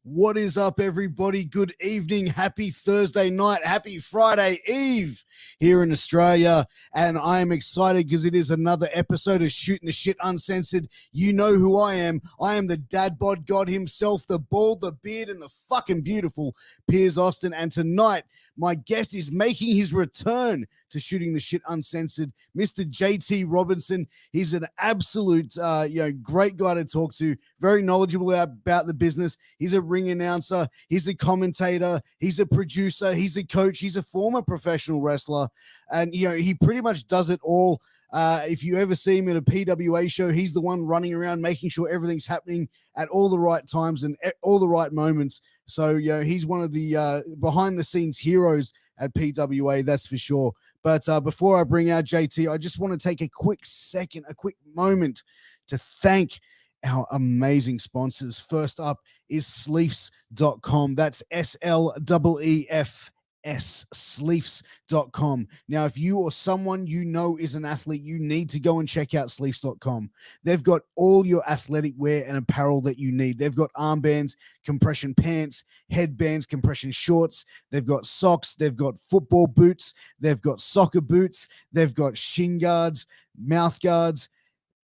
What is up, everybody? Good evening. Happy Thursday night. Happy Friday Eve here in Australia. And I am excited because it is another episode of Shooting the Shit Uncensored. You know who I am. I am the dad bod god himself, the bald, the beard, and the fucking beautiful Piers Austin. And tonight, my guest is making his return to Shooting the Shit Uncensored, Mr. JT Robinson. He's an absolute, great guy to talk to, very knowledgeable about the business. He's a ring announcer. He's a commentator. He's a producer. He's a coach. He's a former professional wrestler. And, he pretty much does it all. If you ever see him at a PWA show, he's the one running around making sure everything's happening at all the right times and all the right moments. So, he's one of the behind-the-scenes heroes at PWA, that's for sure. But before I bring out JT, I just want to take a quick moment to thank our amazing sponsors. First up is sleefs.com. That's SLEEF. sleefs.com. Now, if you or someone you know is an athlete, you need to go and check out sleefs.com. They've got all your athletic wear and apparel that you need. They've got armbands, compression pants, headbands, compression shorts. They've got socks. They've got football boots. They've got soccer boots. They've got shin guards, mouth guards,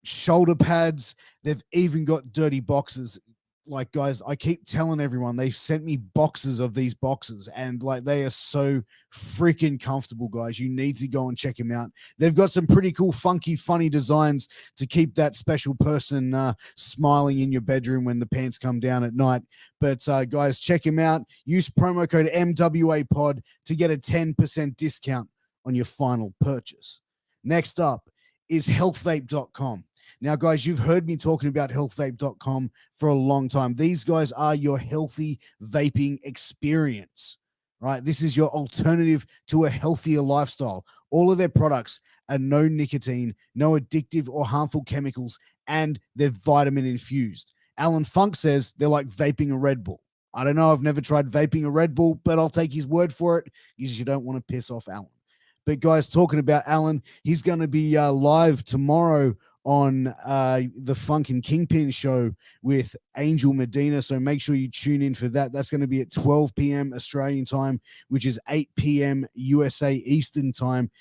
shoulder pads. They've even got dirty boxes. Like, guys, I keep telling everyone, they've sent me boxes of these boxes, and like, they are so freaking comfortable, guys. You need to go and check them out. They've got some pretty cool, funky, funny designs to keep that special person smiling in your bedroom when the pants come down at night. But guys, check them out. Use promo code MWAPOD to get a 10% discount on your final purchase. Next up is healthvape.com. Now, guys, you've heard me talking about healthvape.com for a long time. These guys are your healthy vaping experience, right? This is your alternative to a healthier lifestyle. All of their products are no nicotine, no addictive or harmful chemicals, and they're vitamin infused. Alan Funk says they're like vaping a Red Bull. I don't know. I've never tried vaping a Red Bull, but I'll take his word for it because you don't want to piss off Alan. But, guys, talking about Alan, he's going to be live tomorrow on the Funk and Kingpin show with Angel Medina. So make sure you tune in for that. That's going to be at 12 p.m. Australian time, which is 8 p.m. USA Eastern time.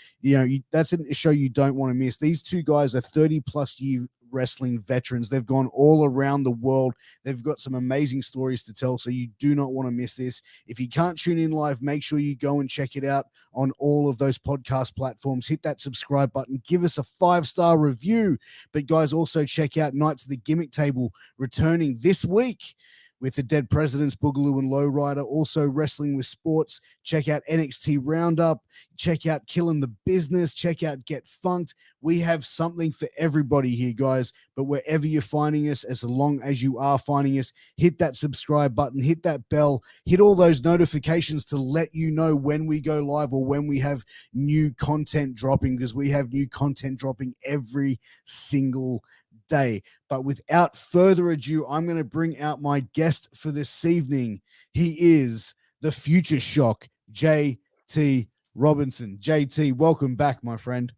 That's a show you don't want to miss. These two guys are 30-plus year wrestling veterans. They've gone all around the world. They've got some amazing stories to tell, so you do not want to miss this. If you can't tune in live, make sure you go and check it out on all of those podcast platforms. Hit that subscribe button. Give us a 5-star review. But, guys, also check out Knights of the Gimmick Table returning this week with the Dead Presidents, Boogaloo and Lowrider. Also Wrestling with Sports. Check out NXT Roundup. Check out Killing the Business. Check out Get Funked. We have something for everybody here, guys. But wherever you're finding us, as long as you are finding us, hit that subscribe button, hit that bell, hit all those notifications to let you know when we go live or when we have new content dropping, because we have new content dropping every single day. But without further ado, I'm going to bring out my guest for this evening. He is the Future Shock, JT Robinson. JT, welcome back, my friend.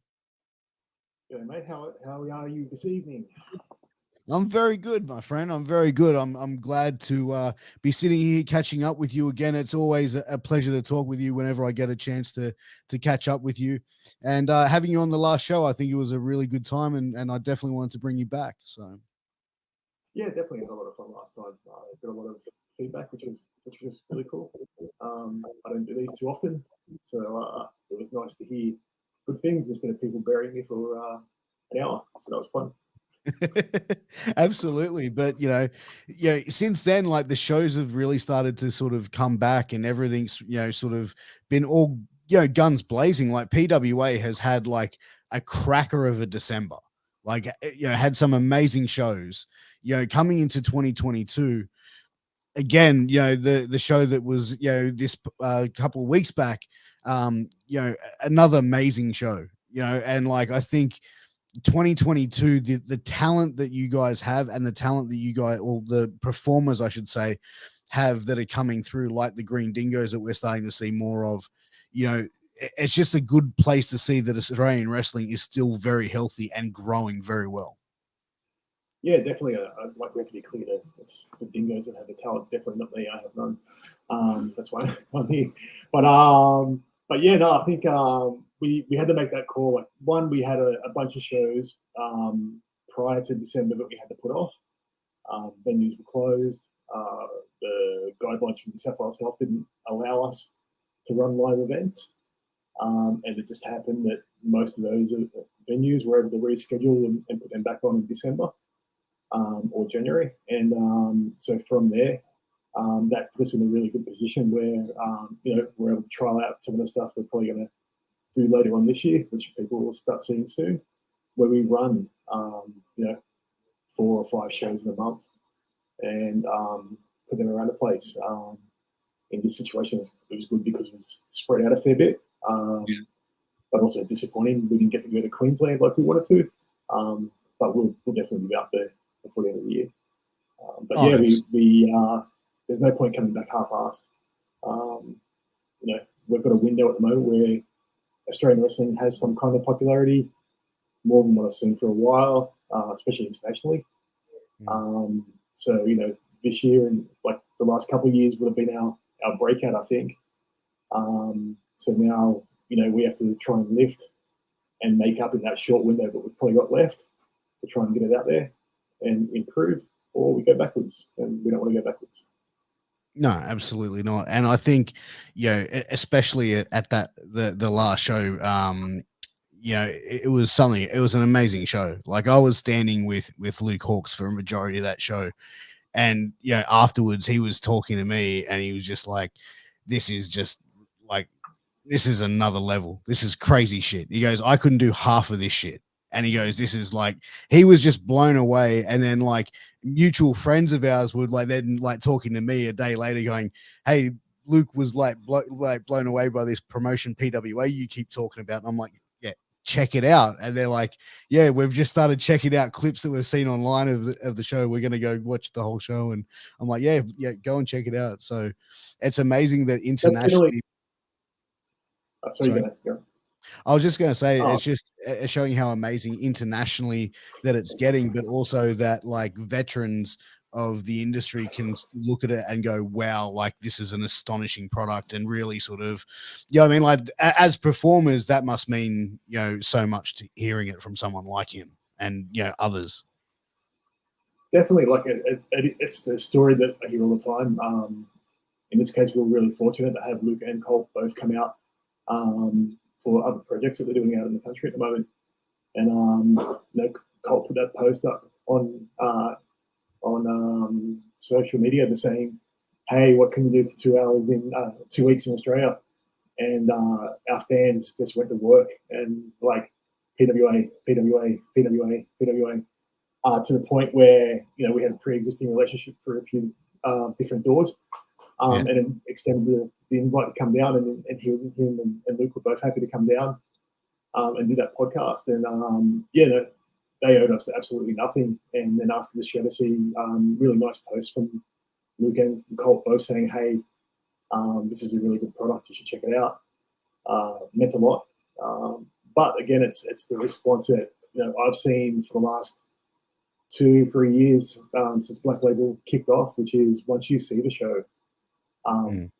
Yeah, mate, how are you this evening? I'm very good, my friend. I'm very good. I'm glad to be sitting here catching up with you again. It's always a pleasure to talk with you whenever I get a chance to catch up with you. And having you on the last show, I think it was a really good time, and I definitely wanted to bring you back. So, yeah, definitely had a lot of fun last time. I got a lot of feedback, which was really cool. I don't do these too often, so it was nice to hear good things instead of people burying me for an hour. So that was fun. Absolutely. But since then, like, the shows have really started to sort of come back, and everything's sort of been all guns blazing. Like, PWA has had like a cracker of a December, like, had some amazing shows. Coming into 2022 again, the show that was this couple of weeks back, another amazing show, and like, I think 2022, the talent that you guys have, and the talent that you guys, or the performers, I should say, have that are coming through, like the Green Dingoes that we're starting to see more of, it's just a good place to see that Australian wrestling is still very healthy and growing very well. Yeah, definitely. Like we have to be clear that it's the dingoes that have the talent. Definitely not me. I have none. That's why I'm here. But yeah, no, I think we had to make that call. Like one, we had a bunch of shows prior to December that we had to put off. Venues were closed. The guidelines from the South Wales Health didn't allow us to run live events, and it just happened that most of those venues were able to reschedule and put them back on in December. Or January. And so from there, that puts us in a really good position where, we're able to trial out some of the stuff we're probably going to do later on this year, which people will start seeing soon, where we run, 4 or 5 shows in a month and put them around the place. In this situation, it was good because it was spread out a fair bit, but also disappointing. We didn't get to go to Queensland like we wanted to, but we'll definitely be out there before the end of the year. But yeah, there's no point coming back half-assed. We've got a window at the moment where Australian wrestling has some kind of popularity, more than what I've seen for a while, especially internationally. So this year and like the last couple of years would have been our breakout, I think. So now we have to try and lift and make up in that short window that we've probably got left to try and get it out there and improve, or we go backwards, and we don't want to go backwards. No, absolutely not. And I think, especially at the last show, it was an amazing show. Like I was standing with Luke Hawks for a majority of that show. And, afterwards he was talking to me and he was just like, this is another level. This is crazy shit. He goes, I couldn't do half of this shit. And he goes, this is like, he was just blown away. And then like mutual friends of ours would then talking to me a day later going, hey, Luke was blown away by this promotion PWA you keep talking about. And I'm like, yeah, check it out. And they're like, yeah, we've just started checking out clips that we've seen online of the show. We're going to go watch the whole show. And I'm like, yeah, go and check it out. So it's amazing that internationally. Sorry. I was just going to say, it's just showing how amazing internationally that it's getting, but also that like veterans of the industry can look at it and go, wow, like this is an astonishing product, and really sort of, like as performers, that must mean, so much to hearing it from someone like him and, others. Definitely. Like it's the story that I hear all the time. In this case, we're really fortunate to have Luke and Colt both come out for other projects that they're doing out in the country at the moment. And Colt put that post up on social media, they're saying, hey, what can you do for 2 hours in 2 weeks in Australia? And our fans just went to work and like PWA, PWA, PWA, PWA, to the point where we had a pre-existing relationship for a few different doors. And then extended the invite to come down, and him and Luke were both happy to come down and do that podcast. And they owed us absolutely nothing. And then after the show, to see really nice posts from Luke and Colt both saying, hey, this is a really good product, you should check it out. Meant a lot. But again, it's the response that I've seen for the last 2-3 years since Black Label kicked off, which is once you see the show,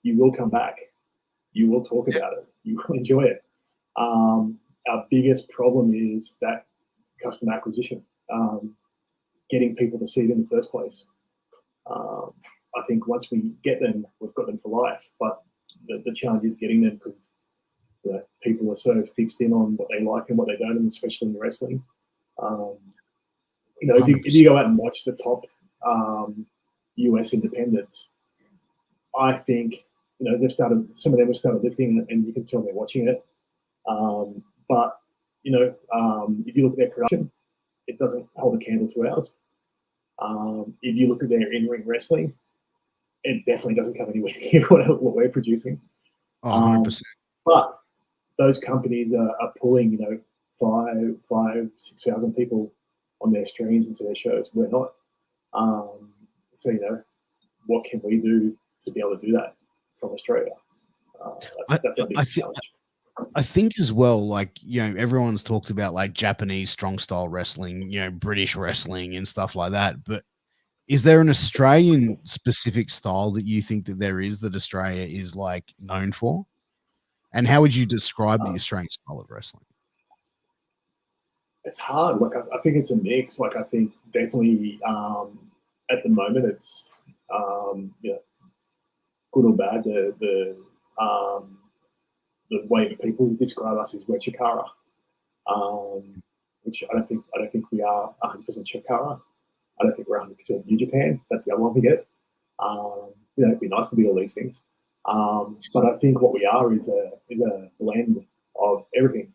you will come back, you will talk about it, you will enjoy it. Our biggest problem is that customer acquisition, getting people to see it in the first place. I think once we get them, we've got them for life, but the challenge is getting them, because people are so fixed in on what they like and what they don't, and especially in wrestling. If you go out and watch the top US independents, I think some of them have started lifting, and you can tell they're watching it. But if you look at their production, it doesn't hold a candle to ours. If you look at their in-ring wrestling, it definitely doesn't come anywhere near what we're producing. 100%. But those companies are pulling 5,000-6,000 people on their streams into their shows. We're not. So what can we do to be able to do that from Australia? That's our biggest challenge. I think as well, like, everyone's talked about like Japanese strong style wrestling, British wrestling and stuff like that. But is there an Australian specific style that you think that there is that Australia is like known for? And how would you describe the Uh, Australian style of wrestling? it's hard. Like I think it's a mix. Like I think definitely at the moment it's good or bad. The way that people describe us is we're Chikara, which I don't think we are 100% Chikara. I don't think we're 100% New Japan. That's the other one we get. It'd be nice to be all these things. But I think what we are is a blend of everything.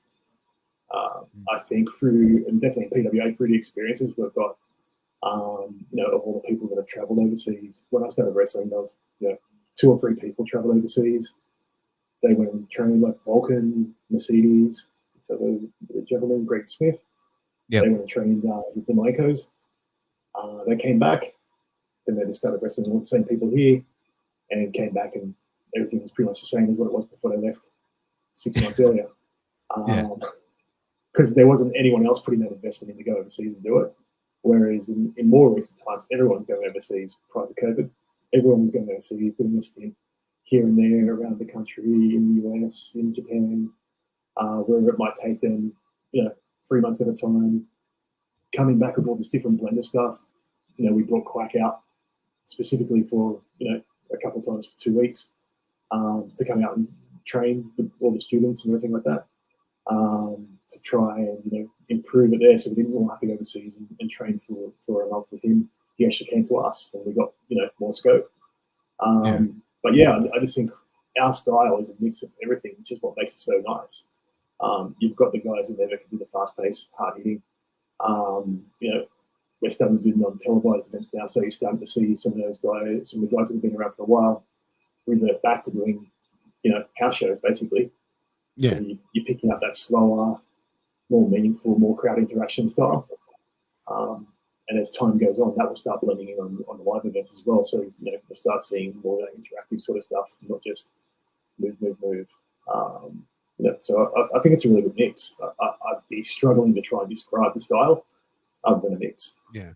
I think through, and definitely PWA, through the experiences we've got, of all the people that have traveled overseas. When I started wrestling, there was, 2 or 3 people travel overseas. They went and trained like Vulcan, Mercedes, so the gentleman, Greg Smith. Yep. They went and trained with the Maikos. They came back, then they just started wrestling with the same people here, and came back, and everything was pretty much the same as what it was before they left 6 months earlier. Because there wasn't anyone else putting that investment in to go overseas and do it. Whereas in more recent times, everyone's going overseas prior to COVID. Everyone was going overseas, doing this thing here and there around the country, in the US, in Japan, wherever it might take them, 3 months at a time, coming back with all this different blend of stuff. We brought Quack out specifically for, a couple of times for 2 weeks to come out and train with all the students and everything like that, to try and, improve it there. So we didn't all have to go overseas and train for a month with him. He actually came to us and we got, more scope. But yeah, I just think our style is a mix of everything, which is what makes it so nice. You've got the guys in there that can do the fast pace, hard hitting. We're starting to do non-televised events now, so you're starting to see some of the guys that have been around for a while revert back to doing, house shows basically. Yeah. So you're picking up that slower, more meaningful, more crowd interaction style. And as time goes on, that will start blending in on the live events as well. So, we'll start seeing more of that interactive sort of stuff, not just move. So I think it's a really good mix. I'd be struggling to try and describe the style other than a mix. Yeah.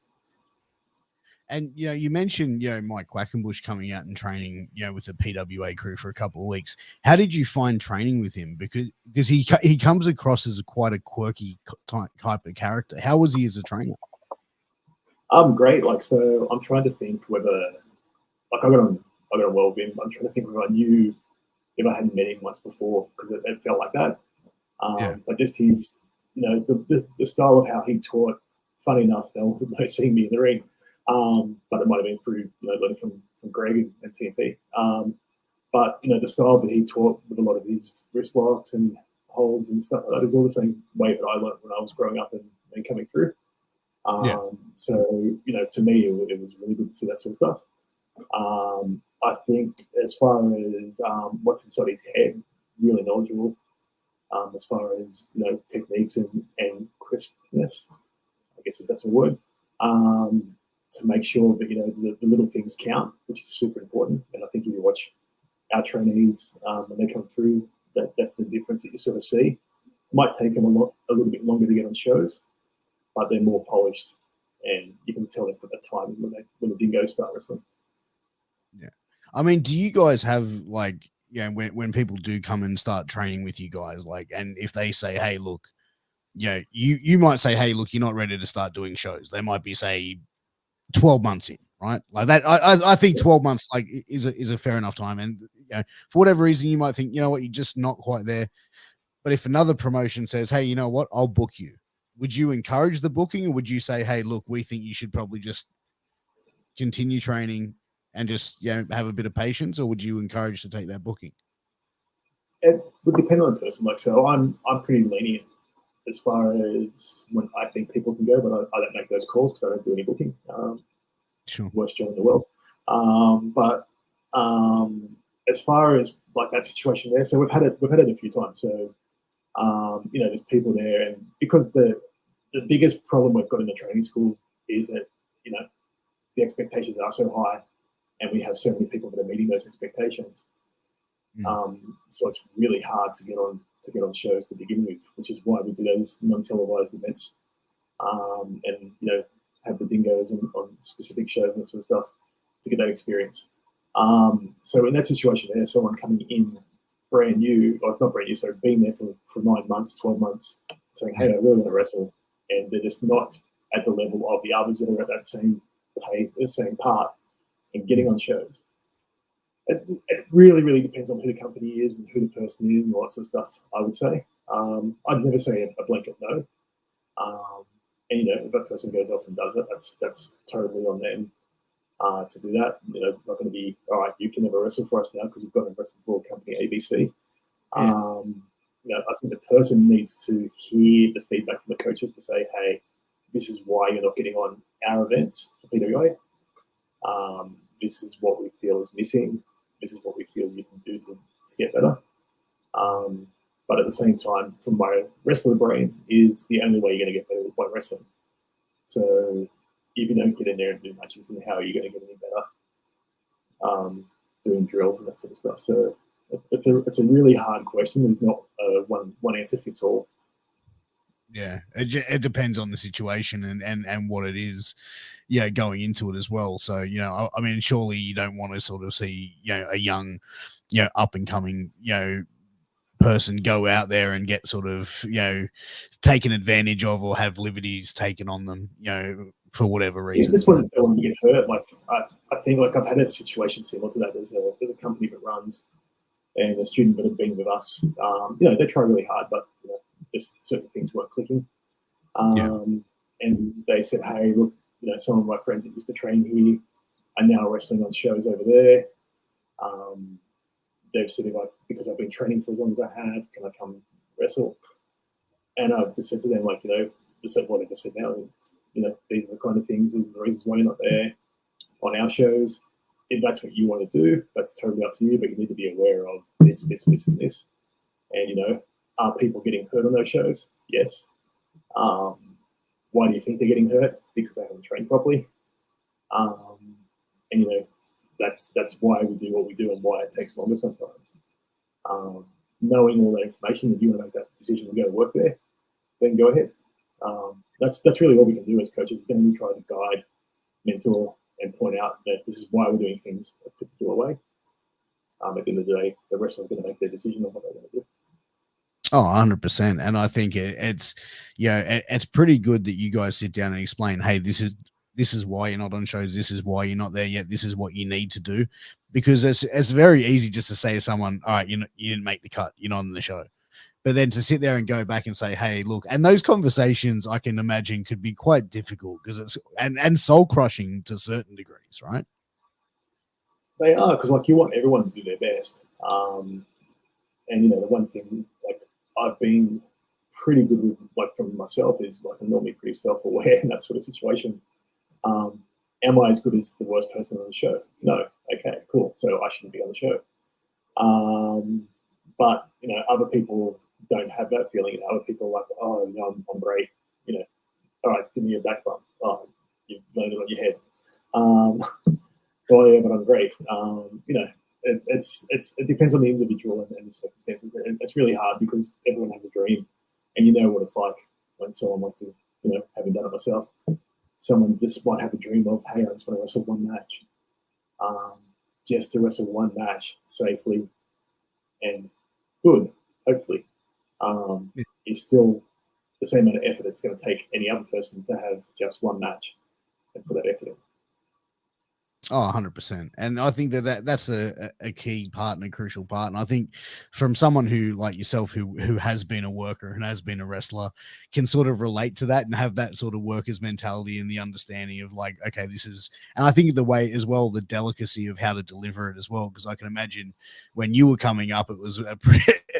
And, you mentioned, Mike Quackenbush coming out and training, with the PWA crew for a couple of weeks. How did you find training with him? Because he comes across as quite a quirky type of character. How was he as a trainer? Great. So I'm trying to think whether, I got on well with him. I'm trying to think whether I knew if I hadn't met him once before, because it felt like that. But just his, the style of how he taught. Funny enough, they'll see me in the ring, but it might have been through, learning from Greg and TNT. But the style that he taught with a lot of his wrist locks and holds and stuff like that is all the same way that I learned when I was growing up and coming through. So, to me, it was really good to see that sort of stuff. I think as far as what's inside his head, really knowledgeable as far as, techniques and crispness, I guess if that's a word, to make sure that, the little things count, which is super important. And I think if you watch our trainees when they come through, that's the difference that you sort of see. It might take them a little bit longer to get on shows, but they're more polished, and you can tell them from the time when the dingoes start wrestling. Yeah, I mean, do you guys have like, when people do come and start training with you guys, like, and if they say, hey, look, you might say, hey, look, you're not ready to start doing shows. They might be, say, 12 months in, right? Like that. I think 12 months like is a fair enough time. And for whatever reason, you might think, what, you're just not quite there. But if another promotion says, hey, you know what, I'll book you, would you encourage the booking, or would you say, hey, look, we think you should probably just continue training and just have a bit of patience, or would you encourage to take that booking? It would depend on the person. So I'm pretty lenient as far as when I think people can go, but I don't make those calls because I don't do any booking. Sure. Worst job in the world. But as far as like that situation there, so we've had it a few times. So there's people there, and because the biggest problem we've got in the training school is that the expectations are so high, and we have so many people that are meeting those expectations. So it's really hard to get on to get on shows to begin with, which is why we do those non-televised events, and have the dingoes on specific shows and that sort of stuff to get that experience. So in that situation, there's someone coming in brand new, or not brand new, so being there for 9 months, 12 months, saying, hey, I really want to wrestle, and they're just not at the level of the others that are at that same pay, the same part, and getting on shows. It really, really depends on who the company is and who the person is and all that sort of stuff, I would say. I'd never say a blanket no. And if that person goes off and does it, that's totally on them to do that. It's not going to be, all right, you can never wrestle for us now because you've got to wrestle for company ABC. I think the person needs to hear the feedback from the coaches to say, hey, this is why you're not getting on our events for PWA. This is what we feel is missing. This is what we feel you can do to get better. But at the same time, from my wrestler brain, is the only way you're going to get better is by wrestling. So if you don't get in there and do matches, then how are you going to get any better? Doing drills and that sort of stuff. So it's a really hard question. There's not one answer fits all. Yeah, it depends on the situation and what it is, going into it as well. So, I mean, surely you don't want to sort of see, a young, up and coming, person go out there and get sort of, taken advantage of or have liberties taken on them, for whatever reason. This one don't want to get hurt. Like I think I've had a situation similar to that. There's a company that runs, and a student that had been with us. They try really hard, but just certain things weren't clicking. And they said, hey, look, some of my friends that used to train here are now wrestling on shows over there. They've said, because I've been training for as long as I have, can I come wrestle? And I've just said to them, just said what I just said now. These are the kind of things, these are the reasons why you're not there on our shows. If that's what you want to do, that's totally up to you, but you need to be aware of this, this, this, and this. And, are people getting hurt on those shows? Yes. Why do you think they're getting hurt? Because they haven't trained properly. And that's why we do what we do and why it takes longer sometimes. Knowing all that information, if you want to make that decision and go to work there, then go ahead. That's really what we can do as coaches. We can try to guide, mentor, and point out that this is why we're doing things a particular way. At the end of the day, the wrestler's going to make their decision on what they're going to do. Oh, 100%. And I think it's pretty good that you guys sit down and explain, hey, this is why you're not on shows. This is why you're not there yet. This is what you need to do. Because it's very easy just to say to someone, all right, you didn't make the cut. You're not on the show. But then to sit there and go back and say, hey, look, and those conversations I can imagine could be quite difficult because it's and soul crushing to certain degrees, right? They are, because you want everyone to do their best. And the one thing I've been pretty good with, from myself, is I'm normally pretty self-aware in that sort of situation. Am I as good as the worst person on the show? No. Okay, cool. So I shouldn't be on the show. But other people don't have that feeling, and other people are like, oh, I'm great. All right, give me a back bump. Oh, you've landed on your head. Well, yeah, but I'm great. It depends on the individual and the circumstances, and it's really hard because everyone has a dream, and you know what it's like when someone wants to, having done it myself, someone just might have a dream of, hey, I just want to wrestle one match, just to wrestle one match safely and good, hopefully, is still the same amount of effort it's going to take any other person to have just one match and put that effort in. Oh, 100%. And I think that's a key part and a crucial part. And I think from someone who, like yourself, who has been a worker and has been a wrestler, can sort of relate to that and have that sort of worker's mentality and the understanding of okay, this is, and I think the way as well, the delicacy of how to deliver it as well, because I can imagine when you were coming up, it was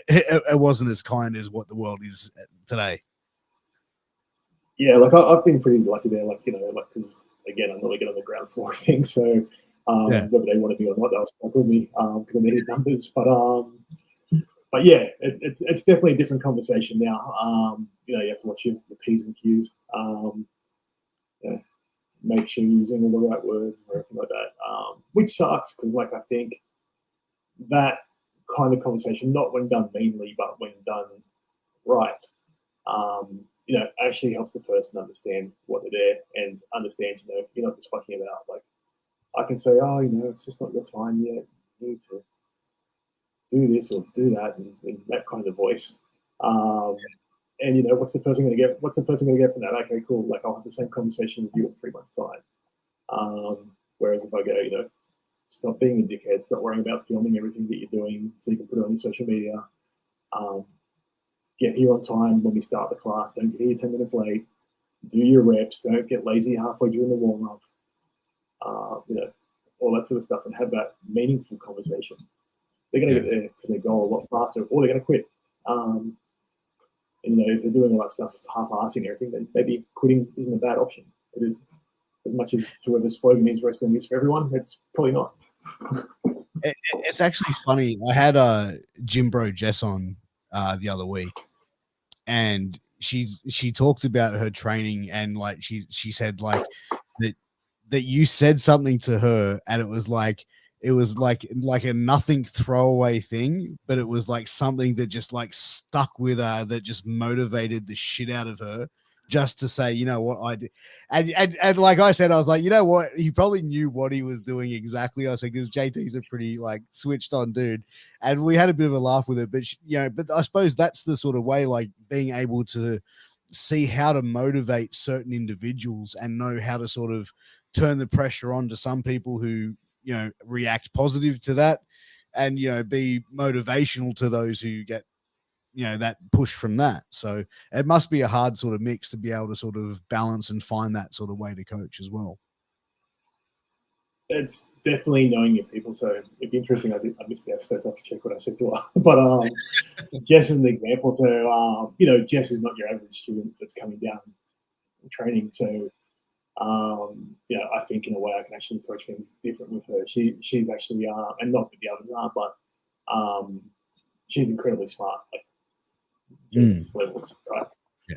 it wasn't as kind as what the world is today. Yeah, I've been pretty lucky there, because again, I'm really good on the ground floor of things, so whether they want to be or not, they'll stuck with me because I needed numbers. But yeah, it's definitely a different conversation now. You have to watch your P's and Q's. Make sure you're using all the right words and everything like that, which sucks because I think that kind of conversation, not when done meanly, but when done right, actually helps the person understand what they're there and understand, you're not just fucking about. Like, I can say, oh, it's just not your time yet. You need to do this or do that in that kind of voice. And what's the person going to get? What's the person going to get from that? Okay, cool. Like, I'll have the same conversation with you in 3 months' time. Whereas if I go, stop being a dickhead, stop worrying about filming everything that you're doing so you can put it on your social media. Get here on time when we start the class. Don't get here 10 minutes late. Do your reps. Don't get lazy halfway during the warm-up. All that sort of stuff, and have that meaningful conversation. They're going to get there to their goal a lot faster, or they're going to quit. And if they're doing all that stuff, half-assing everything, then maybe quitting isn't a bad option. It is, as much as whoever's slogan is wrestling is for everyone, it's probably not. It's actually funny. I had Gym Bro Jess on the other week, and she talked about her training, and like she said like that you said something to her, and it was like a nothing throwaway thing, but it was like something that just like stuck with her, that just motivated the shit out of her, just to say, you know what I did. And like I said, I was like, you know what, he probably knew what he was doing exactly. I said, because JT's a pretty like switched on dude, and we had a bit of a laugh with it. But but I suppose that's the sort of way, like being able to see how to motivate certain individuals and know how to sort of turn the pressure on to some people who react positive to that, and be motivational to those who get that push from that. So it must be a hard sort of mix to be able to sort of balance and find that sort of way to coach as well. It's definitely knowing your people. So it'd be interesting. I missed the episodes. I have to check what I said to her. But Jess is an example. So Jess is not your average student that's coming down training. So I think in a way I can actually approach things different with her. She's actually and not that the others aren't, but she's incredibly smart, like levels, right? Yeah.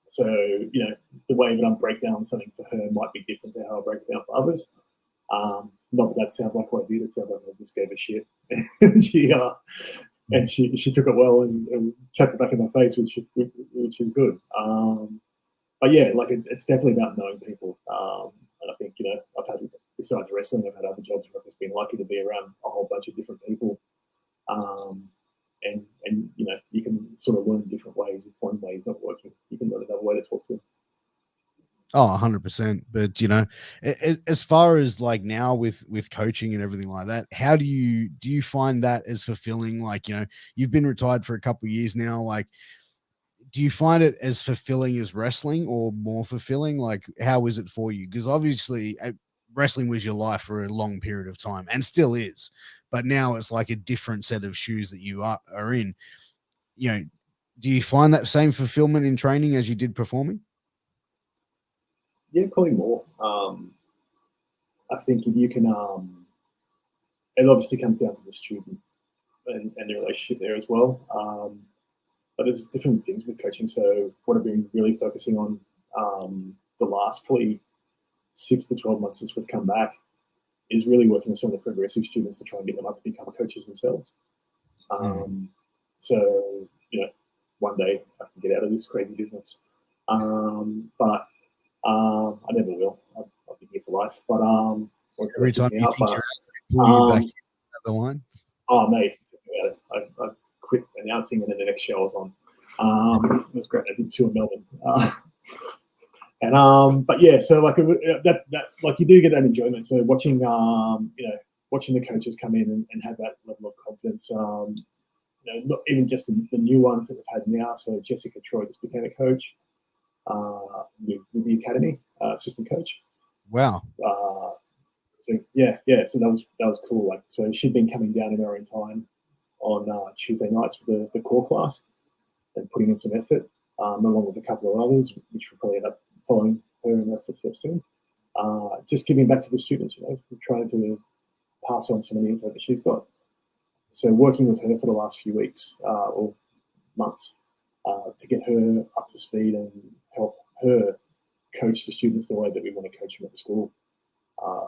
So the way that I break down something for her might be different to how I break it down for others. Not that sounds like what I did. It sounds like I just gave a shit. And she took it well and chucked it back in my face, which is good. But yeah, like it's definitely about knowing people. And I think I've had, besides wrestling, I've had other jobs where I've just been lucky to be around a whole bunch of different people. And you can sort of learn different ways. If one way is not working, you can learn another way to talk to them. Oh, 100%. But as far as like now with coaching and everything like that, how do you find that as fulfilling? Like, you've been retired for a couple of years now. Like, do you find it as fulfilling as wrestling, or more fulfilling? Like, how is it for you? Because obviously wrestling was your life for a long period of time and still is, but now it's like a different set of shoes that you are in. Do you find that same fulfillment in training as you did performing? Yeah, probably more. I think if you can, it obviously comes down to the student and the relationship there as well. But there's different things with coaching. So what I've been really focusing on the last probably 6 to 12 months since we've come back is really working with some of the progressive students to try and get them up to become coaches themselves. So, one day I can get out of this crazy business. But I never will. I'll be here for life. But every time you think you're pull you back the line. Oh, mate, I quit announcing, and then the next show I was on. It was great. I did 2 in Melbourne. But yeah, so like that like you do get that enjoyment. So watching watching the coaches come in and have that level of confidence. Not even just the new ones that we've had now. So Jessica Troy just became a coach with the academy, assistant coach. Wow. So yeah. So that was cool. Like, so she'd been coming down in her own time on Tuesday nights for the core class and putting in some effort, along with a couple of others, which will probably end up following her in her footsteps soon. Just giving back to the students, trying to pass on some of the info that she's got. So working with her for the last few weeks or months to get her up to speed and help her coach the students the way that we want to coach them at the school.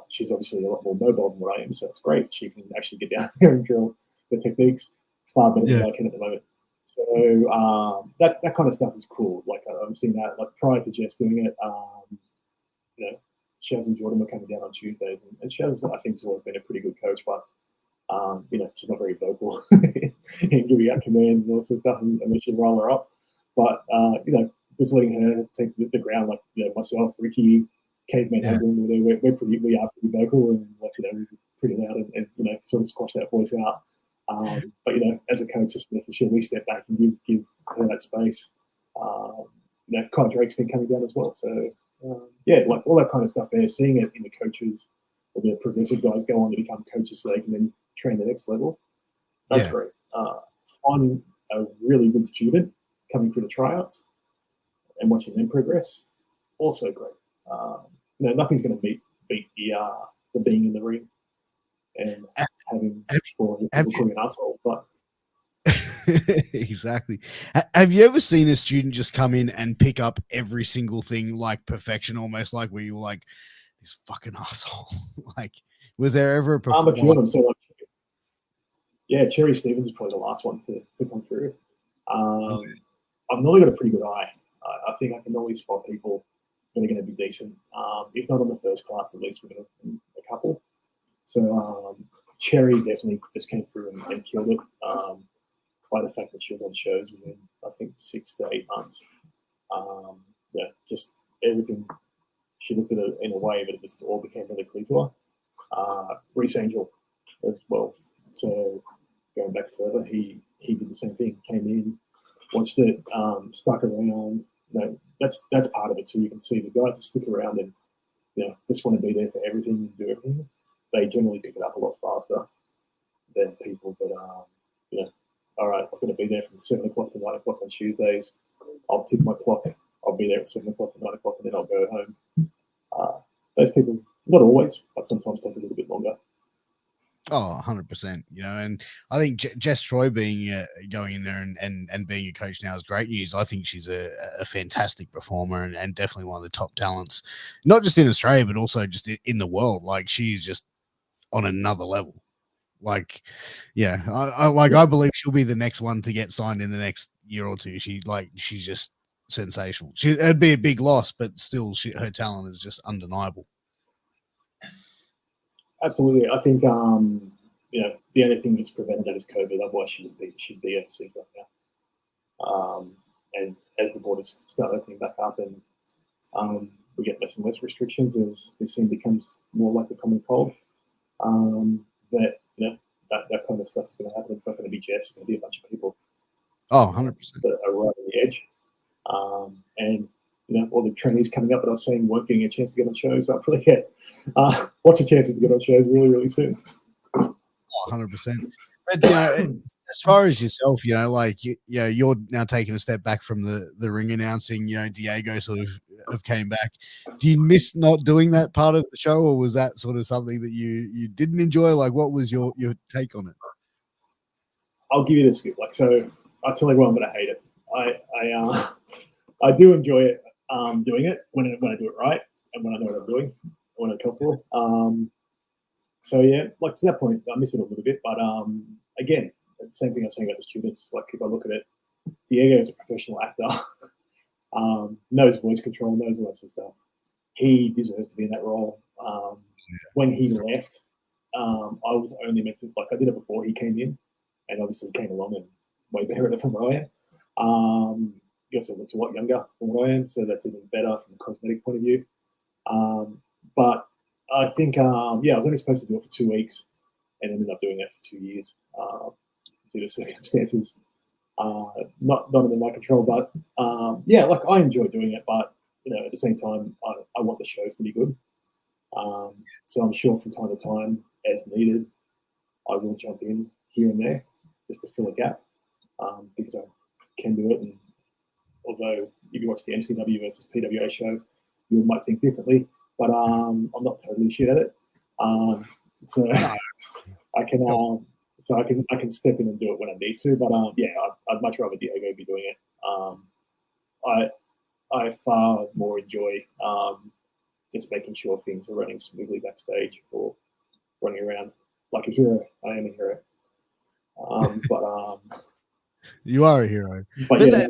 She's obviously a lot more mobile than what I am, so it's great. She can actually get down there and drill the techniques far better Yeah. than I can at the moment. So that kind of stuff is cool. Like I'm seeing that. Like prior to Jess doing it, you know, Shaz and Jordan were coming down on Tuesdays, and Shaz I think has always been a pretty good coach, but you know, she's not very vocal in giving out commands and all sorts of stuff, and we should roll her up. But you know, just letting her take the ground, like you know, myself, Ricky, Caveman, Yeah. we are pretty vocal, and like you know, we're pretty loud, and you know, sort of squash that voice out. But you know, as a coach, just making sure we step back and give her that space. You know, Kai Drake's been coming down as well, so yeah, like all that kind of stuff. There, seeing it in the coaches or the progressive guys go on to become coaches, so they can then train the next level. That's great. Finding a really good student coming through the tryouts and watching them progress, also great. You know, nothing's going to beat the being in the ring and having for people calling an asshole. But exactly. Have you ever seen a student just come in and pick up every single thing like perfection, almost like where you were like, this fucking asshole? Like, was there ever a a few of them. So like, yeah, Cherry Stevens is probably the last one to come through. I've normally got a pretty good eye. I think I can normally spot people that are going to be decent. If not on the first class, at least within a couple. So Cherry definitely just came through and killed it by the fact that she was on shows within, I think, 6 to 8 months. Yeah, just everything. She looked at it in a way that it just all became really clear to her. Reese Angel as well. So going back further, he did the same thing. Came in, watched it, stuck around. You know, that's part of it too. You can see the guys that stick around and you know just want to be there for everything and do everything. They generally pick it up a lot faster than people that you know, all right, I'm going to be there from 7 o'clock to 9 o'clock on Tuesdays. I'll tick my clock. I'll be there at 7 o'clock to 9 o'clock, and then I'll go home. Those people, not always, but sometimes take a little bit longer. Oh, 100%. You know, and I think Jess Troy being going in there and being a coach now is great news. I think she's a fantastic performer and definitely one of the top talents, not just in Australia, but also just in the world. Like, she's just on another level. Like, yeah, I believe she'll be the next one to get signed in the next year or two. She's just sensational. It'd be a big loss, but still, her talent is just undeniable. Absolutely, I think you know the only thing that's prevented that is COVID. Otherwise, she'd be overseas right now. And as the borders start opening back up and we get less and less restrictions as this thing becomes more like a common cold, that you know that kind of stuff is going to happen. It's not going to be Jess. It's going to be a bunch of people. Oh, 100%. That are right on the edge. And you know, all the trainees coming up that I was seeing weren't getting a chance to get on shows. I'll probably get lots of chances to get on shows really, really soon. 100%. But you know, as far as yourself, you know, like you're now taking a step back from the ring announcing. You know, Diego sort of came back. Do you miss not doing that part of the show, or was that sort of something that you didn't enjoy? Like, what was your take on it? I'll give you this scoop. Like, so I tell everyone, but I hate it. I do enjoy it doing it when I do it right and when I know what I'm doing, when I'm comfortable. So yeah, like to that point, I miss it a little bit. But again, the same thing I was saying about the students. Like if I look at it, Diego is a professional actor, knows voice control, knows all that sort of stuff. He deserves to be in that role. When he left, I was only meant to I did it before he came in, and obviously he came along and way better from where I am. He also looks a lot younger than what I am, so that's even better from a cosmetic point of view. But I think, yeah, I was only supposed to do it for 2 weeks and ended up doing it for 2 years due to circumstances not under my control. But yeah, like I enjoy doing it, but you know, at the same time, I want the shows to be good. So I'm sure from time to time, as needed, I will jump in here and there just to fill a gap because I can do it. And although if you watch the MCW versus PWA show, you might think differently, but I'm not totally shit at it. So I can step in and do it when I need to. But yeah, I'd much rather Diego be doing it. I far more enjoy just making sure things are running smoothly backstage or running around like a hero. I am a hero. But You are a hero. but But yeah, that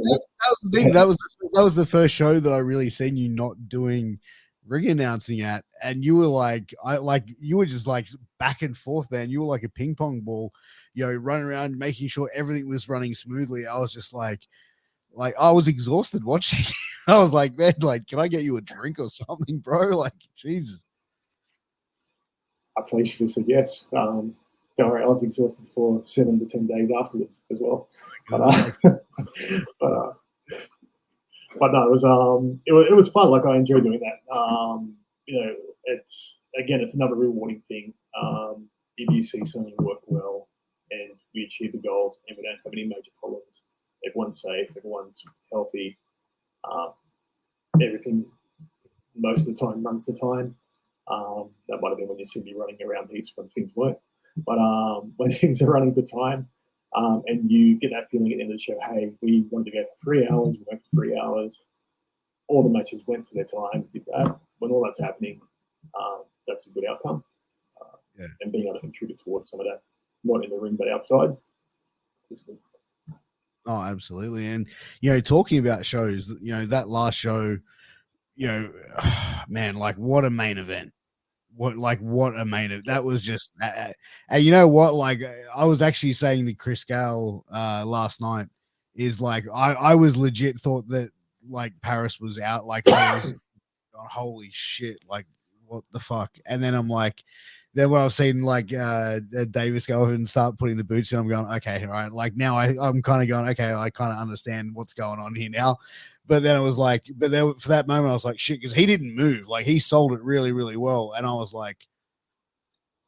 was the thing. That was the first show that I really seen you not doing ring announcing at, and you were like, you were just like back and forth, man. You were like a ping pong ball, running around making sure everything was running smoothly. I was just like I was exhausted watching. I was like, man, like, can I get you a drink or something, bro? Like, Jesus. I probably should have said yes. Don't worry, I was exhausted for 7 to 10 days afterwards as well. But but, uh, but no, it was fun. Like I enjoy doing that. It's another rewarding thing. If you see something work well and we achieve the goals and we don't have any major problems, everyone's safe, everyone's healthy, everything most of the time runs to time. That might have been when you see me running around heaps when things weren't. But when things are running to time, and you get that feeling at the end of the show, hey, we wanted to go for 3 hours, we went for 3 hours. All the matches went to their time, did that. When all that's happening, that's a good outcome. And being able to contribute towards some of that, not in the ring, but outside, is good. Oh, absolutely. And, talking about shows, that last show, man, like what a main event. What a main event. That was just, and you know what? Like I was actually saying to Chris Gale last night is like, I was legit thought that like Paris was out. Like I was, holy shit, like what the fuck? And then I'm like, then when I've seen like Davis go over and start putting the boots in, I'm going, okay, right. Like now I'm kind of going, okay, I kind of understand what's going on here now. But then it was like, but then for that moment, I was like, shit, because he didn't move. Like he sold it really, really well. And I was like,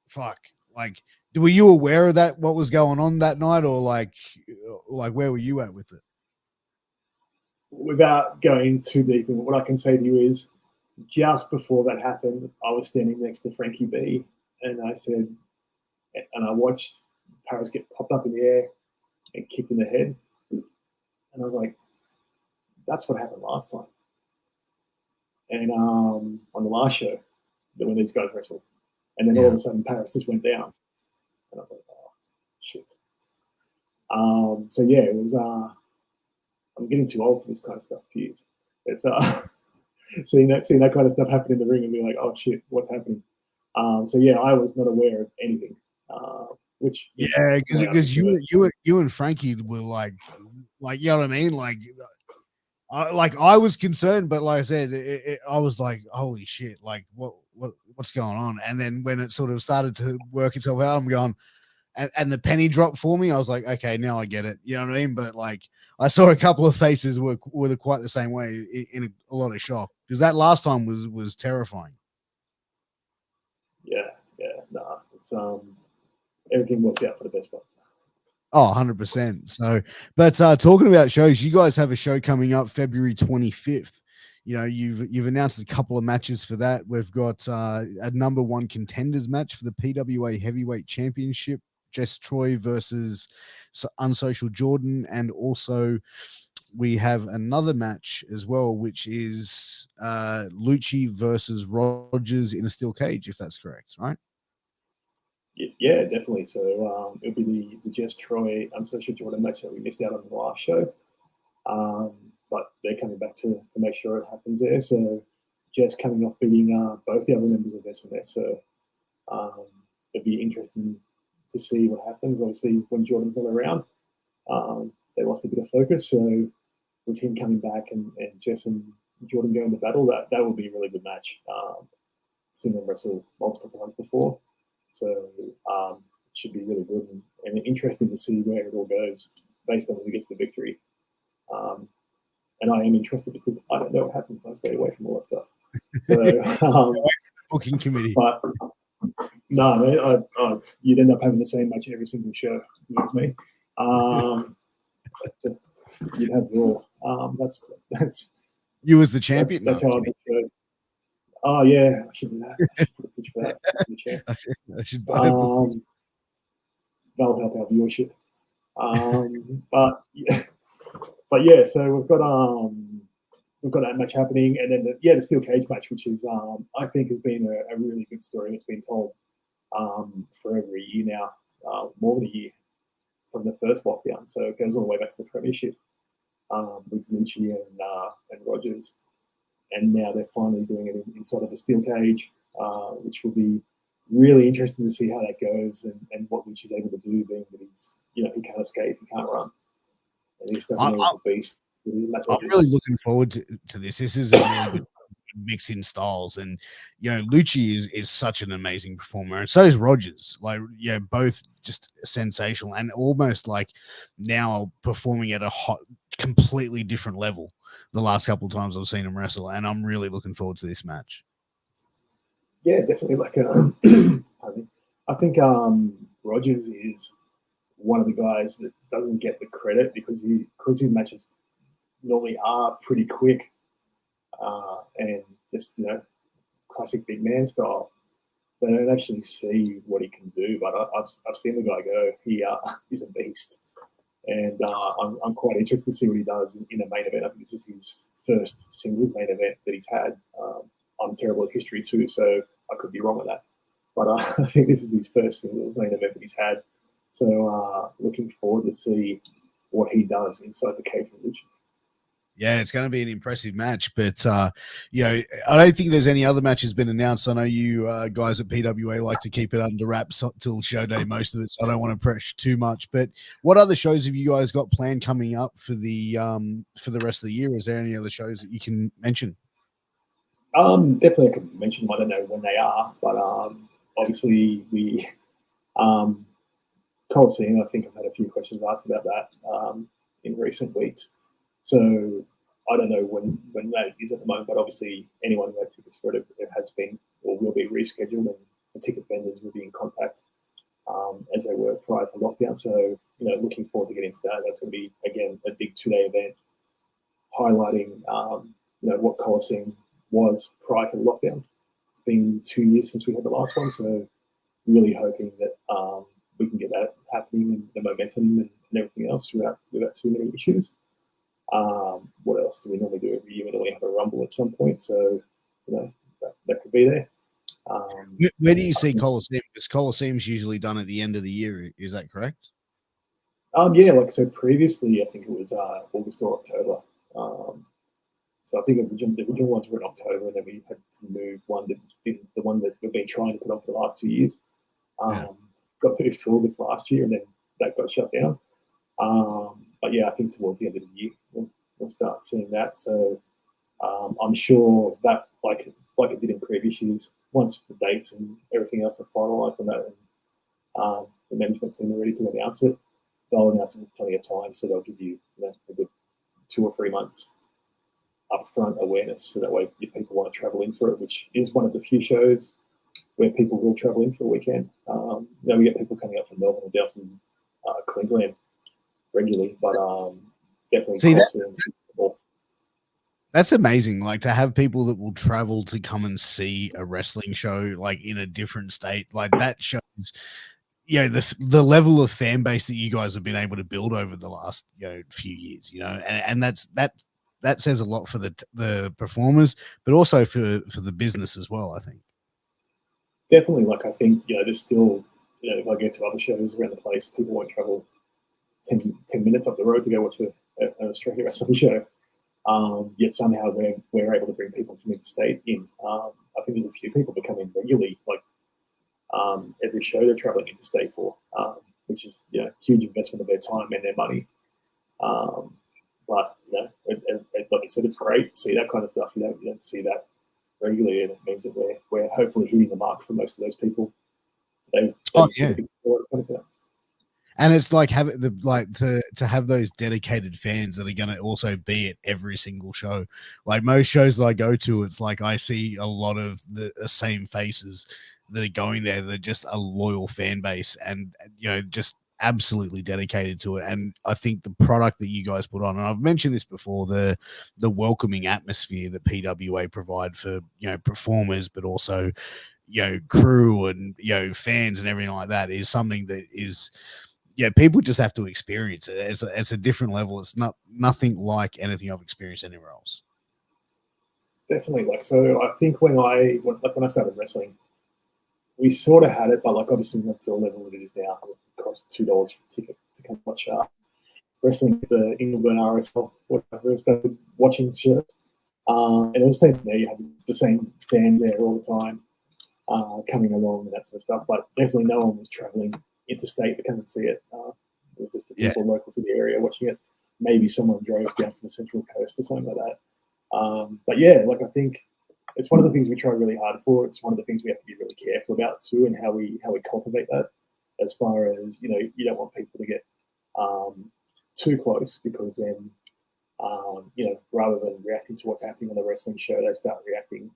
fuck. Like, were you aware of that, what was going on that night, or like where were you at with it? Without going too deep in, what I can say to you is, just before that happened, I was standing next to Frankie B, and I said, and I watched Paris get popped up in the air and kicked in the head, and I was like, that's what happened last time. And on the last show, when these guys wrestled, and then all of a sudden Paris just went down, and I was like, oh shit. So yeah, it was. I'm getting too old for this kind of stuff, Piers. It's seeing that kind of stuff happen in the ring and being like, oh shit, what's happening? So yeah, I was not aware of anything. Which because you and Frankie were like you know what I mean, like I was concerned, but like I said, I was like, holy shit, like what's going on? And then when it sort of started to work itself out, I'm going, and the penny dropped for me. I was like, okay, now I get it. You know what I mean? But like, I saw a couple of faces were quite the same way in a lot of shock, because that last time was terrifying. Yeah, nah, it's everything worked out for the best part. Oh, 100%. So, but talking about shows, you guys have a show coming up February 25th. You've announced a couple of matches for that. We've got a number one contenders match for the PWA Heavyweight Championship, Jess Troy versus Unsocial Jordan, and also we have another match as well, which is Lucci versus Rogers in a steel cage, if that's correct, right? Yeah, definitely. So it'll be the Jess Troy Unsocial Jordan match that we missed out on the last show. But they're coming back to make sure it happens there. So Jess coming off beating both the other members of SNS. So it'd be interesting to see what happens. Obviously, when Jordan's not around, they lost a bit of focus. So with him coming back and Jess and Jordan going to battle, that would be a really good match. Seen them wrestle multiple times before. So it should be really good and interesting to see where it all goes based on who gets the victory. And I am interested because I don't know what happens, so I stay away from all that stuff. So booking committee. But no, you'd end up having the same match every single show as me. You'd have Raw. That's you as the champion. That's how I make shows. Oh yeah, I should do that. I should put a pitch for that. I should buy a book. That'll help our viewership. But yeah, so we've got that match happening, and then the steel cage match, which is I think has been a really good story. It's been told for over a year now, more than a year. from the first lockdown, so it goes all the way back to the Premiership with Lucci and Rogers, and now they're finally doing it inside of a steel cage, which will be really interesting to see how that goes and what Lucci's able to do, being that he's, you know, he can't escape, he can't run, and he's definitely a beast. I'm really looking forward to this. This is a really good mix in styles, and you know, Lucci is such an amazing performer, and so is Rogers. Like, you know, both just sensational and almost like now performing at a completely different level the last couple of times I've seen him wrestle, and I'm really looking forward to this match. Yeah, definitely. Like, I think Rogers is one of the guys that doesn't get the credit because his matches normally are pretty quick and just, you know, classic big man style. They don't actually see what he can do, but I've seen the guy go. He's a beast, and I'm quite interested to see what he does in a main event. I think this is his first singles main event that he's had. I'm terrible at history too, so I could be wrong with that. But I think this is his first singles main event that he's had. So looking forward to see what he does inside the cage with Lucci. Yeah, it's going to be an impressive match, but you know, I don't think there's any other matches been announced. I know you guys at PWA like to keep it under wraps till show day, most of it, so I don't want to press too much. But what other shows have you guys got planned coming up for the rest of the year? Is there any other shows that you can mention? Definitely, I could mention them. I don't know when they are, but obviously we Coliseum. I think I've had a few questions asked about that in recent weeks. So I don't know when that is at the moment, but obviously anyone who had tickets for it has been or will be rescheduled, and the ticket vendors will be in contact as they were prior to lockdown. So, you know, looking forward to getting to that. That's going to be, again, a big 2-day event highlighting, you know, what Coliseum was prior to the lockdown. It's been 2 years since we had the last one, so really hoping that we can get that happening and the momentum and everything else without too many issues. What else do we normally do every year? We normally have a rumble at some point, so, you know, that could be there. Where do you see Coliseum? Because Coliseum's usually done at the end of the year. Is that correct? Yeah, like, so previously, I think it was August or October. So I think the original ones were in October, and then we had to move one the one that we've been trying to put on for the last 2 years. Got moved to August last year, and then that got shut down. But yeah, I think towards the end of the year we'll start seeing that. So I'm sure that, like it did in previous years, once the dates and everything else are finalised on that, and the management team are ready to announce it, they'll announce it with plenty of time. So they'll give you, you know, a good 2 or 3 months upfront awareness, so that way if people want to travel in for it, which is one of the few shows where people will travel in for a weekend. You know, we get people coming up from Melbourne or down from Queensland regularly, but definitely see that's amazing. Like, to have people that will travel to come and see a wrestling show like in a different state, like that shows, you know, the level of fan base that you guys have been able to build over the last, you know, few years, you know, and that says a lot for the performers, but also for the business as well, I think. Definitely, like, I think, you know, there's still, you know, if I go to other shows around the place, people won't travel 10 minutes up the road to go watch an Australian wrestling show. Yet somehow we're able to bring people from interstate in. I think there's a few people that come in regularly, like every show they're traveling interstate for, which is, you know, huge investment of their time and their money. But, you know, like I said, it's great to see that kind of stuff. You don't see that regularly, and it means that we're hopefully hitting the mark for most of those people. And it's like to have those dedicated fans that are going to also be at every single show. Like most shows that I go to, it's like I see a lot of the same faces that are going there. They're just a loyal fan base, and, you know, just absolutely dedicated to it. And I think the product that you guys put on, and I've mentioned this before, the welcoming atmosphere that PWA provide for, you know, performers, but also, you know, crew and, you know, fans and everything like that, is something that is, yeah, people just have to experience it. It's a different level. It's nothing like anything I've experienced anywhere else. Definitely. Like, so I think when I started wrestling, we sort of had it, but like obviously not to the level that it is now with cost $2 for a ticket to come watch wrestling at the England RSL, whatever. Started watching shit. And it was the same thing there. You have the same fans there all the time coming along and that sort of stuff. But definitely no one was traveling interstate to come and see it. It was just the people local to the area watching it. Maybe someone drove down from the Central Coast or something like that. But yeah, like I think it's one of the things we try really hard for. It's one of the things we have to be really careful about too, and how we cultivate that. As far as you don't want people to get too close, because then rather than reacting to what's happening on the wrestling show, they start reacting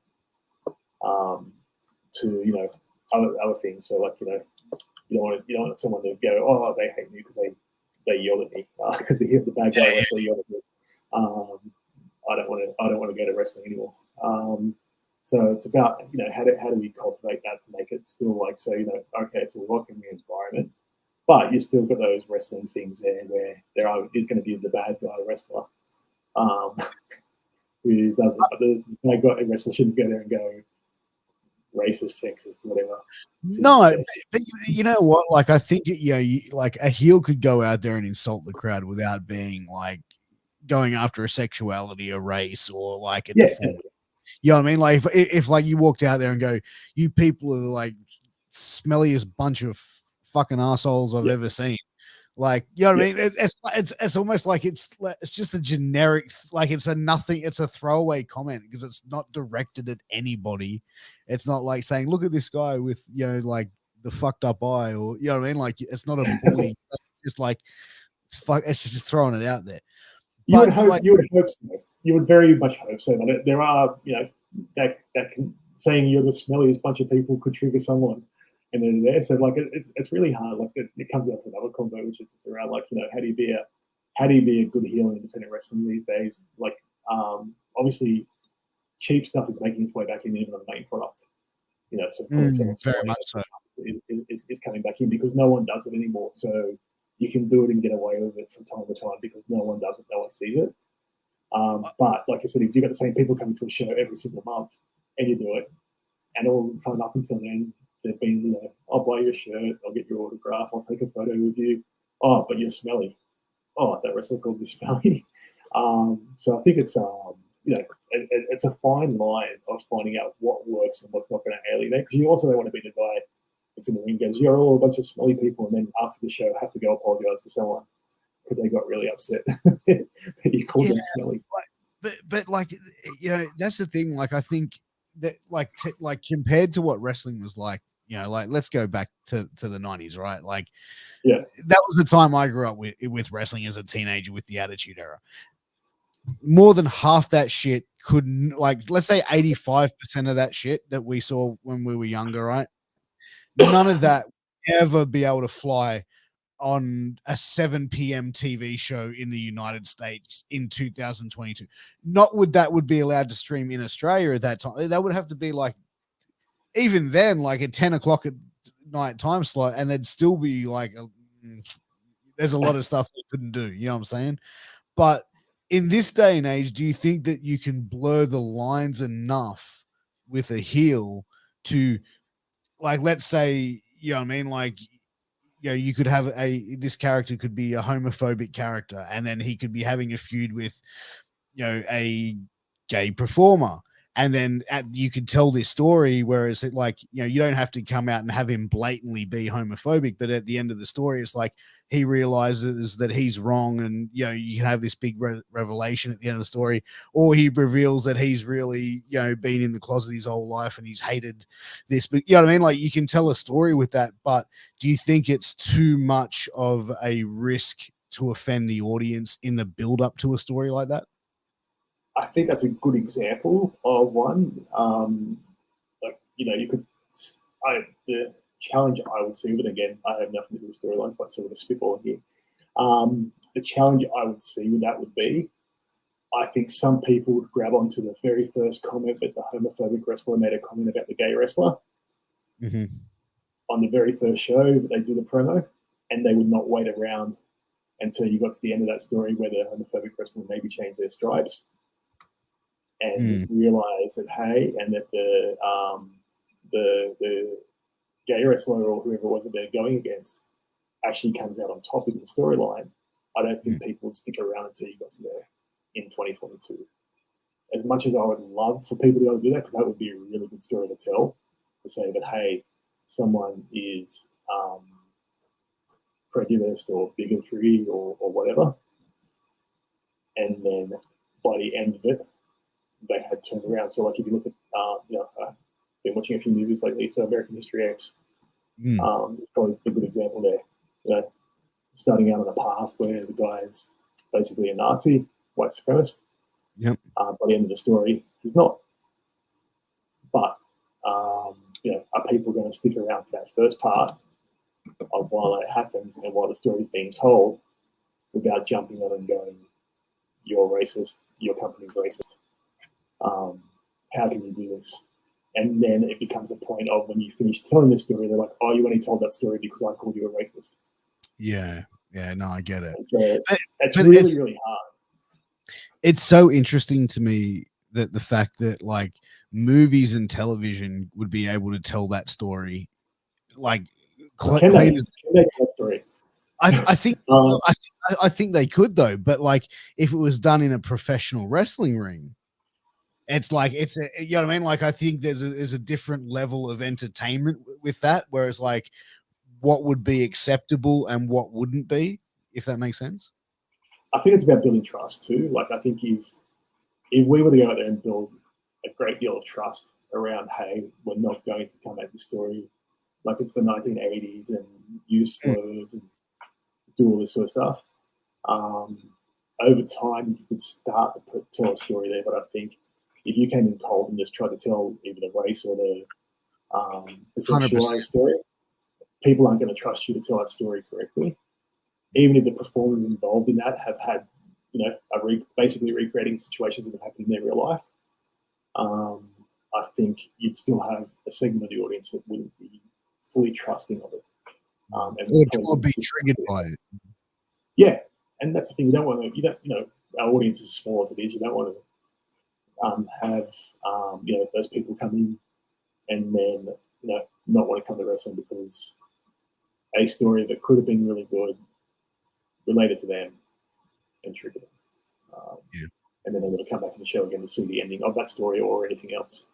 to other things. So like you don't want someone to go, oh, they hate me because they yelled at me because they hear the bad guy wrestler yell at me. I don't want to go to wrestling anymore. So it's about how do we cultivate that to make it still like, so okay, it's a welcoming environment, but you still got those wrestling things there where there is going to be the bad guy wrestler who does it. The bad guy wrestler shouldn't go there and go racist, sexist, whatever. No, but you know what? Like, I think like a heel could go out there and insult the crowd without being like going after a sexuality, a race, or like a deformity. You know what I mean? Like if like you walked out there and go, you people are like smelliest bunch of fucking assholes I've ever seen. Like, you know what I mean? It's almost like it's just a generic, like it's a throwaway comment because it's not directed at anybody. It's not like saying, look at this guy with, like the fucked up eye, or, you know what I mean? Like it's not a bully. It's just like, fuck, it's just throwing it out there. You would hope so. You would very much hope so. But there are, that can, saying you're the smelliest bunch of people could trigger someone. And then there, so like it's really hard. Like it comes down to another combo, which is around like how do you be a good heel in independent wrestling these days? Like obviously, cheap stuff is making its way back in, even on the main product. So very much so is coming back in because no one does it anymore. So you can do it and get away with it from time to time because no one does it, no one sees it. But like I said, if you've got the same people coming to a show every single month and you do it, and all the time up until then, they've been, I'll buy your shirt, I'll get your autograph, I'll take a photo with you. Oh, but you're smelly. Oh, that wrestler called me smelly. So I think it's, it's a fine line of finding out what works and what's not going to alienate. Because you also don't want to be the guy that's in the ring goes, you're all a bunch of smelly people, and then after the show have to go apologize to someone because they got really upset that you called them smelly. But like, that's the thing. Like, I think that like compared to what wrestling was like, like let's go back to the 90s, right? Like, that was the time I grew up with wrestling as a teenager with the Attitude Era. More than half that shit couldn't, like, let's say 85% of that shit that we saw when we were younger, right? None of that would ever be able to fly on a 7 p.m. TV show in the United States in 2022. Not would be allowed to stream in Australia at that time. That would have to be like, even then, like a 10 o'clock at night time slot, and there'd still be like, there's a lot of stuff they couldn't do. You know what I'm saying? But in this day and age, do you think that you can blur the lines enough with a heel to, like, let's say, you know what I mean? Like, you could have this character could be a homophobic character, and then he could be having a feud with, a gay performer. And then you could tell this story, whereas like, you don't have to come out and have him blatantly be homophobic, but at the end of the story, it's like he realizes that he's wrong, and you can have this big revelation at the end of the story, or he reveals that he's really been in the closet his whole life and he's hated this. But you know what I mean? Like, you can tell a story with that, but do you think it's too much of a risk to offend the audience in the build up to a story like that? I think that's a good example of one. Like, you could, the challenge I would see, but again, I have nothing to do with storylines, but sort of a spitball here. The challenge I would see with that would be, I think some people would grab onto the very first comment that the homophobic wrestler made a comment about the gay wrestler on the very first show that they do the promo, and they would not wait around until you got to the end of that story where the homophobic wrestler maybe changed their stripes and realize that, hey, and that the gay wrestler or whoever it was that they're going against actually comes out on top in the storyline, I don't think people would stick around until you got to there in 2022. As much as I would love for people to be able to do that, because that would be a really good story to tell, to say that, hey, someone is prejudiced or bigotry or whatever, and then by the end of it, they had turned around. So, like, if you look at, I've been watching a few movies lately, so American History X, it's probably a good example there. You know, starting out on a path where the guy's basically a Nazi, white supremacist. Yep. By the end of the story, he's not. But, are people going to stick around for that first part of while it happens and while the story's being told without jumping on and going, you're racist, your company's racist? How can you do this? And then it becomes a point of when you finish telling the story, they're like, oh, you only told that story because I called you a racist. Yeah. No, I get it. And so it's really, really hard. It's so interesting to me that the fact that like movies and television would be able to tell that story, like Can they tell that story? I think I think they could though, but like if it was done in a professional wrestling ring, it's like it's a, you know what I mean? Like I think there's a different level of entertainment with that, whereas like what would be acceptable and what wouldn't be, if that makes sense. I think it's about building trust too. Like I think if we were to go out there and build a great deal of trust around, hey, we're not going to come at the story like it's the 1980s and use slurs and do all this sort of stuff. Over time, you could start to tell a story there. But I think if you came in cold and just tried to tell either the race or the sexualized story, people aren't going to trust you to tell that story correctly. Even if the performers involved in that have had, basically recreating situations that have happened in their real life, I think you'd still have a segment of the audience that wouldn't be fully trusting of it. And would be triggered by it. Yeah, and that's the thing. You don't want to. Our audience is small as it is. You don't want to have those people come in and then not want to come to wrestling because a story that could have been really good related to them and triggered them. And then they're going to come back to the show again to see the ending of that story or anything else.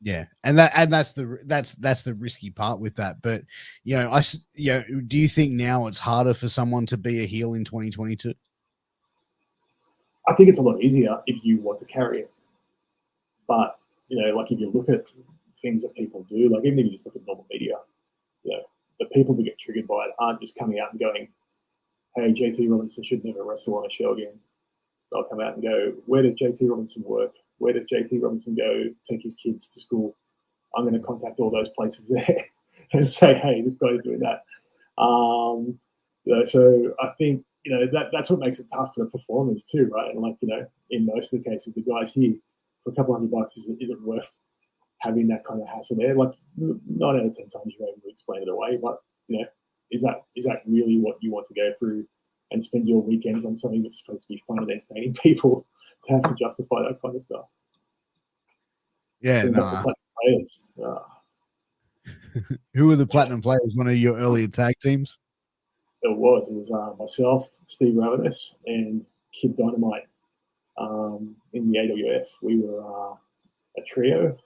Yeah, and that's the risky part with that. But do you think now it's harder for someone to be a heel in 2022? I think it's a lot easier if you want to carry it. But like if you look at things that people do, like even if you just look at normal media, the people that get triggered by it aren't just coming out and going, "Hey, JT Robinson should never wrestle on a show again." They'll come out and go, "Where does JT Robinson work? Where does JT Robinson go take his kids to school? I'm going to contact all those places there and say, hey, this guy's doing that." So I think, that's what makes it tough for the performers too, right? And like, in most of the cases, the guys here for a couple $100 isn't worth having that kind of hassle there. Like 9 out of 10 times you're able to explain it away, but is that really what you want to go through and spend your weekends on something that's supposed to be fun and entertaining people to have to justify that kind of stuff? Yeah, no. Players. Who were the Platinum Players? One of your earlier tag teams? It was myself, Steve Ravenous, and Kid Dynamite in the AWF. We were a trio.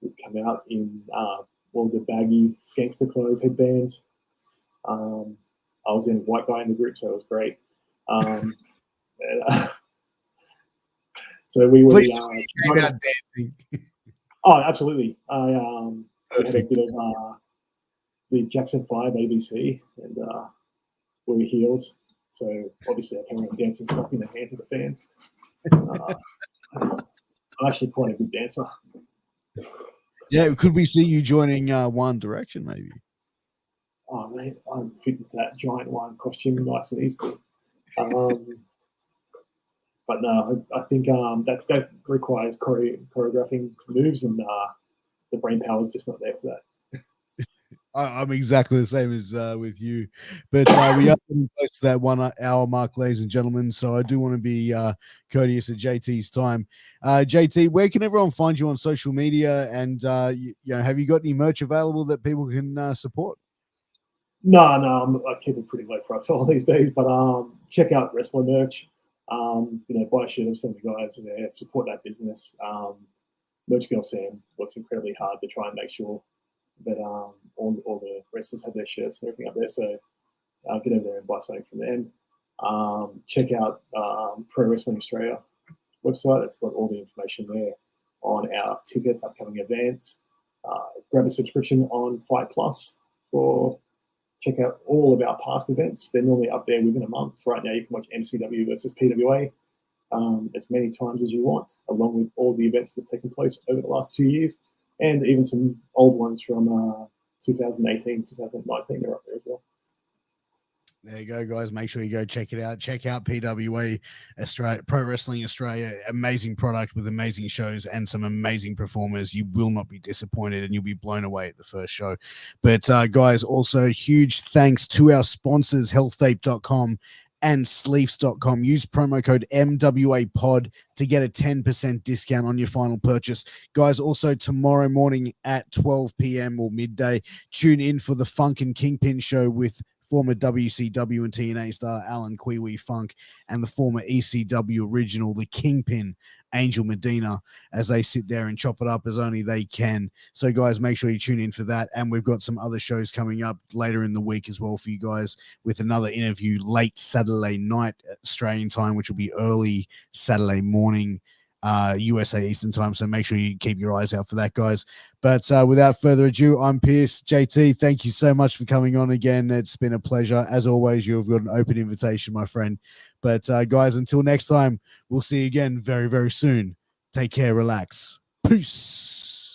We'd come out in all the baggy gangster clothes, headbands. I was the only white guy in the group, so it was great. So we were came out dancing. Oh, absolutely. I had a bit of the Jackson 5 ABC, and we were heels. So obviously I came around dancing, slapping the hands of the fans. I'm actually quite a good dancer. Yeah, could we see you joining One Direction maybe? Oh, mate, I'm fit into that giant one costume nice and easily. But no, I think that requires choreographing moves, and the brain power is just not there for that. I'm exactly the same as with you, but we are getting close to that 1 hour mark, ladies and gentlemen. So I do want to be courteous of JT's time. JT, where can everyone find you on social media? And have you got any merch available that people can support? No, I keep it pretty low profile these days. But check out wrestler merch. Buy a shirt of some of the guys there, support that business. Merch Girl Sam works incredibly hard to try and make sure that all the wrestlers have their shirts and everything up there. So get over there and buy something from them. Check out Pro Wrestling Australia website. It's got all the information there on our tickets, upcoming events. Grab a subscription on Fight Plus for check out all of our past events. They're normally up there within a month. Right now, you can watch MCW versus PWA as many times as you want, along with all the events that have taken place over the last 2 years, and even some old ones from 2018, 2019 are up there as well. There you go, guys. Make sure you go check it out. Check out PWA Australia, Pro Wrestling Australia. Amazing product with amazing shows and some amazing performers. You will not be disappointed and you'll be blown away at the first show. But guys, also huge thanks to our sponsors, healthvape.com and sleeves.com. Use promo code MWAPOD to get a 10% discount on your final purchase. Guys, also tomorrow morning at 12 p.m. or midday, tune in for the Funk and Kingpin show with former WCW and TNA star Alan Kwee Funk and the former ECW original, the Kingpin, Angel Medina, as they sit there and chop it up as only they can. So, guys, make sure you tune in for that. And we've got some other shows coming up later in the week as well for you guys, with another interview late Saturday night Australian time, which will be early Saturday morning USA Eastern time. So make sure you keep your eyes out for that, guys. But without further ado, I'm Piers. JT, thank you so much for coming on again. It's been a pleasure. As always, you've got an open invitation, my friend. But guys, until next time, we'll see you again very, very soon. Take care. Relax. Peace.